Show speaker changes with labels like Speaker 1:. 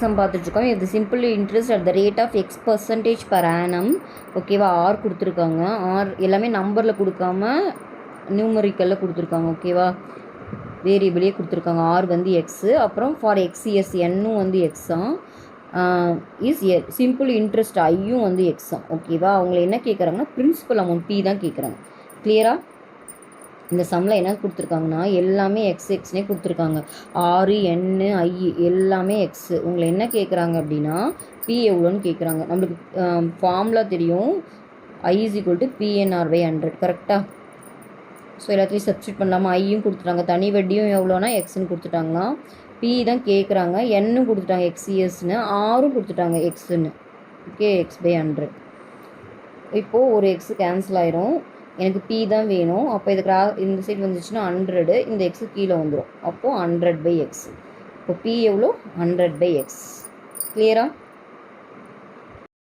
Speaker 1: Some பார்த்துட்ருக்கோம். இது simple interest at the rate of X% per annum. ஓகேவா, R கொடுத்துருக்காங்க. ஆர் எல்லாமே நம்பரில் கொடுக்காம நியூமரிக்கலில் கொடுத்துருக்காங்க. ஓகேவா, வேரியபிளே கொடுத்துருக்காங்க. ஆர் வந்து எக்ஸு, அப்புறம் ஃபார் எக்ஸ் இயர்ஸ் என்னும் வந்து எக்ஸாம், இஸ் சிம்பிள் இன்ட்ரெஸ்ட் ஐயும் வந்து எக்ஸாம். ஓகேவா, அவங்க என்ன கேட்குறாங்கன்னா பிரின்சிபல் அமௌண்ட் பி தான் கேட்குறாங்க. கிளியரா? இந்த சம்மில் என்ன கொடுத்துருக்காங்கன்னா எல்லாமே எக்ஸ்னே கொடுத்துருக்காங்க. ஆறு எண்ணு ஐ எல்லாமே எக்ஸு. உங்களை என்ன கேட்குறாங்க அப்படின்னா பி எவ்வளோன்னு கேட்குறாங்க. நம்மளுக்கு ஃபார்முலா தெரியும், ஐ இஸ் ஈக்குவல் டு PNR/100. கரெக்டாக? ஸோ எல்லாத்தையும் சப்ஸ்டியூட் பண்ணாமல் ஐயும் கொடுத்துட்டாங்க, தனி வட்டியும் எவ்வளோனா எக்ஸ்ன்னு கொடுத்துட்டாங்கன்னா பி தான் கேட்குறாங்க. என்னும் கொடுத்துட்டாங்க XESன்னு, ஆரும் கொடுத்துட்டாங்க எக்ஸுன்னு. Okay, X/100. இப்போது ஒரு எக்ஸு கேன்சல் ஆயிரும். எனக்கு பி தான் வேணும். அப்போ இது இந்த சைடு வந்துச்சுன்னா 100, இந்த எக்ஸு கீழே வந்துடும். அப்போது 100/x. இப்போ பி எவ்வளோ? 100/x. கிளியரா?